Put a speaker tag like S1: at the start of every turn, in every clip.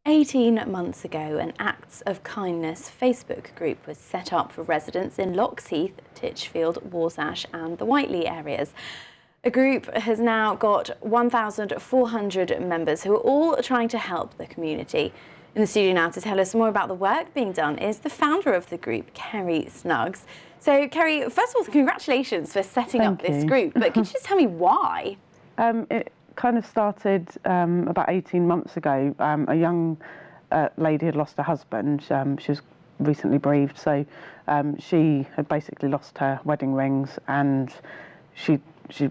S1: 18 months ago, an Acts of Kindness Facebook group was set up for residents in Loxheath, Titchfield, Warsash and the Whiteley areas. A group has now got 1,400 members who are all trying to help the community. In the studio now to tell us more about the work being done is the founder of the group, Kerry Snuggs. So, Kerry, first of all, congratulations for setting up this group, but could you just tell me why?
S2: It kind of started about 18 months ago. A young lady had lost her husband. She was recently bereaved, so she had basically lost her wedding rings, and she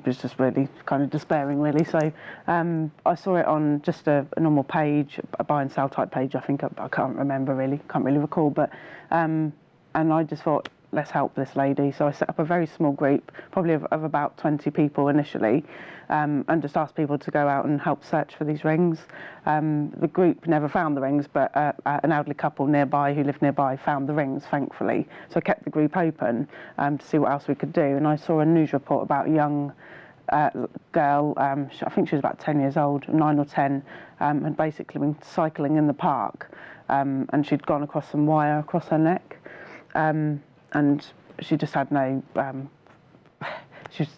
S2: was just really kind of despairing, really. So I saw it on just a normal page, a buy and sell type page. I think I can't remember really, can't really recall, but and I just thought, let's help this lady. So I set up a very small group, probably of about 20 people initially, and just asked people to go out and help search for these rings. The group never found the rings, but an elderly couple nearby who lived nearby found the rings, thankfully. So I kept the group open to see what else we could do. And I saw a news report about a young girl, I think she was about 10 years old, 9 or 10, had basically been cycling in the park, and she'd gone across some wire across her neck. And she just had no, she was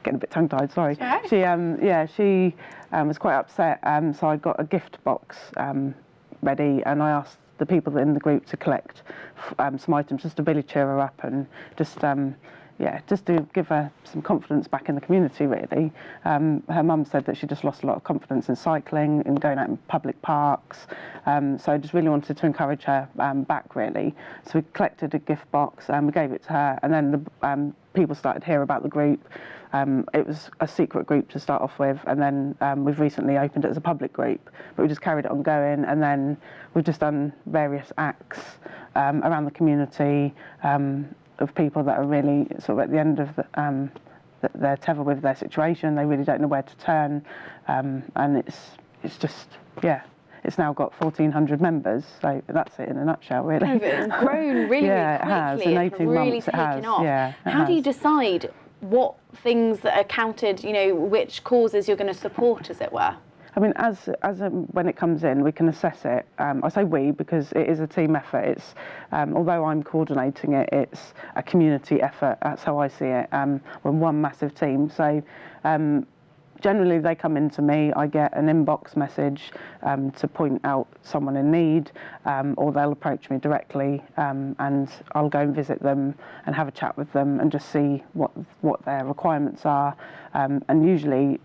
S2: getting a bit tongue-tied, sorry.
S1: Sorry.
S2: She was quite upset, so I got a gift box ready, and I asked the people in the group to collect some items just to really cheer her up and just to give her some confidence back in the community, really. Her mum said that she just lost a lot of confidence in cycling and going out in public parks, so I just really wanted to encourage her back, really. So we collected a gift box and we gave it to her, and then the people started to hear about the group. It was a secret group to start off with, and then we've recently opened it as a public group, but we just carried it on going, and then we've just done various acts around the community, of people that are really sort of at the end of their tether with their situation. They really don't know where to turn, and it's just, yeah. It's now got 1,400 members, so that's it in a nutshell, really.
S1: It's grown really,
S2: yeah,
S1: really quickly.
S2: it has. In 18
S1: really
S2: months, it has.
S1: off.
S2: Yeah,
S1: How do you decide what things that are counted, you know, which causes you're going to support, as it were?
S2: I mean, when it comes in, we can assess it. I say we because it is a team effort. It's although I'm coordinating it, it's a community effort. That's how I see it. We're one massive team. So generally, they come into me. I get an inbox message to point out someone in need, or they'll approach me directly, and I'll go and visit them and have a chat with them and just see what their requirements are. And usually,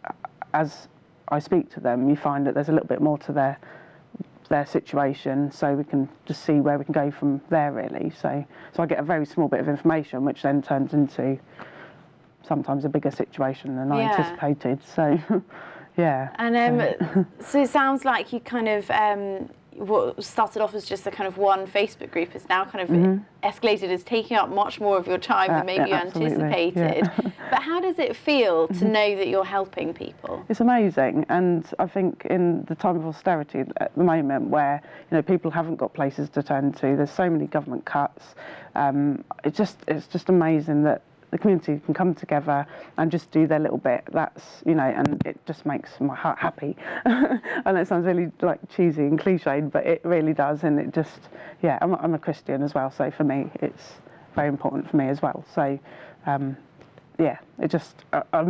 S2: as I speak to them, you find that there's a little bit more to their situation, so we can just see where we can go from there, really. So I get a very small bit of information, which then turns into sometimes a bigger situation than I anticipated. So, yeah.
S1: And so it sounds like you kind of what started off as just a kind of one Facebook group is now kind of escalated as taking up much more of your time than maybe you anticipated. Yeah. But how does it feel to know that you're helping people?
S2: It's amazing, and I think in the time of austerity at the moment, where people haven't got places to turn to, there's so many government cuts. It's just amazing that the community can come together and just do their little bit. That's, and it just makes my heart happy. I know it sounds really like cheesy and cliched, but it really does. And it just, I'm a Christian as well, so for me, it's very important for me as well. So, I'm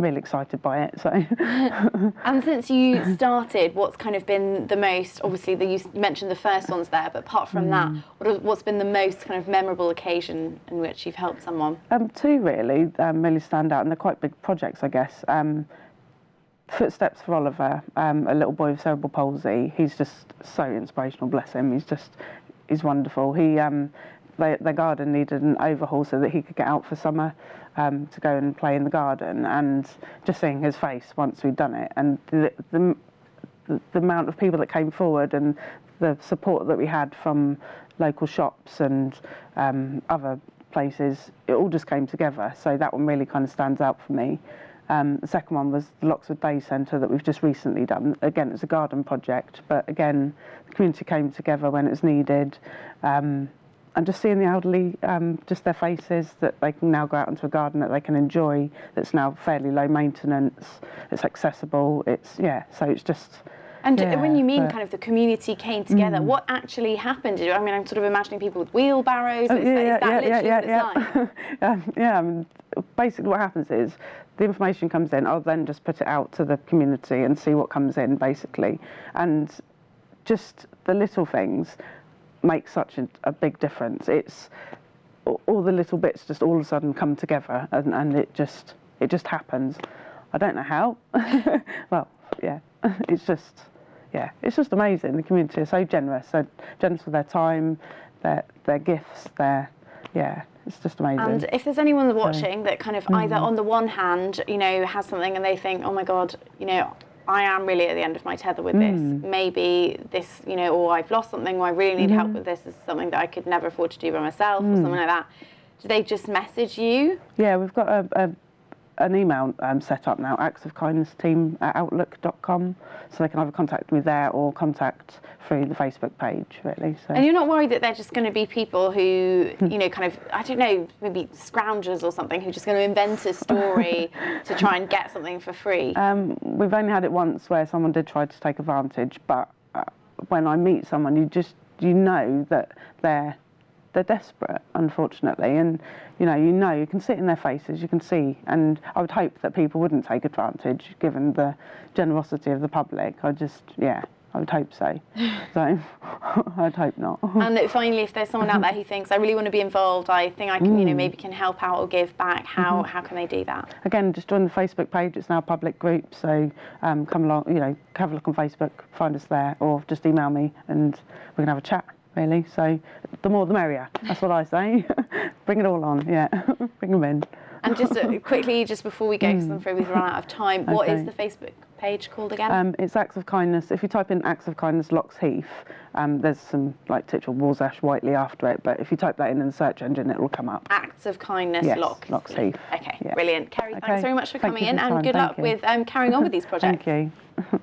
S2: really excited by it. So.
S1: And since you started, what's kind of been the most, obviously you mentioned the first ones there, but apart from that, what's been the most kind of memorable occasion in which you've helped someone?
S2: Two really stand out, and they're quite big projects, I guess. Footsteps for Oliver, a little boy with cerebral palsy. He's just so inspirational, bless him. He's wonderful. Their garden needed an overhaul so that he could get out for summer to go and play in the garden, and just seeing his face once we'd done it, and the amount of people that came forward and the support that we had from local shops and other places, it all just came together. So that one really kind of stands out for me. The second one was the Loxwood Day Centre that we've just recently done. Again, it's a garden project, but again, the community came together when it was needed. And just seeing the elderly, just their faces, that they can now go out into a garden that they can enjoy, that's now fairly low maintenance, it's accessible, so it's just
S1: And
S2: Yeah,
S1: when you mean
S2: but-
S1: kind of the community came together, what actually happened? I mean, I'm sort of imagining people with wheelbarrows. Is that literally what it's like?
S2: Yeah, I mean, basically what happens is the information comes in, I'll then just put it out to the community and see what comes in, basically. And just the little things make such a big difference. It's all the little bits just all of a sudden come together, and it just happens. I don't know how. Well, yeah, it's just amazing. The community are so generous with their time, their gifts, it's just amazing.
S1: And if there's anyone watching that kind of either on the one hand, has something and they think, oh my God, I am really at the end of my tether with this. Maybe this, or I've lost something, or I really need help with this. This is something that I could never afford to do by myself, or something like that. Do they just message you?
S2: Yeah, we've got an email set up now, actsofkindnessteam@outlook.com, so they can either contact me there or contact through the Facebook page, really. So.
S1: And you're not worried that they're just going to be people who, kind of, I don't know, maybe scroungers or something, who are just going to invent a story to try and get something for free?
S2: We've only had it once where someone did try to take advantage, but when I meet someone, you know that they're desperate, unfortunately, and you can see it in their faces, you can see, and I would hope that people wouldn't take advantage given the generosity of the public. I would hope so. So I'd hope not.
S1: And finally, if there's someone out there who thinks I really want to be involved, I think I can, maybe can help out or give back, how can they do that? Again,
S2: just join the Facebook page. It's now a public group, so come along, have a look on Facebook, find us there, or just email me and we can have a chat. Really, so the more the merrier. That's what I say. Bring it all on, bring them in.
S1: And just quickly, just before we go, because I'm afraid we've run out of time, what is the Facebook page called again?
S2: It's Acts of Kindness. If you type in Acts of Kindness Lox Heath, there's some like Titchell, Warsash, Whiteley after it, but if you type that in the search engine, it will come up.
S1: Acts of Kindness Lox
S2: Heath.
S1: Okay, brilliant. Kerry, thanks very much for coming in,
S2: and
S1: and good luck with carrying on with these projects.
S2: Thank you.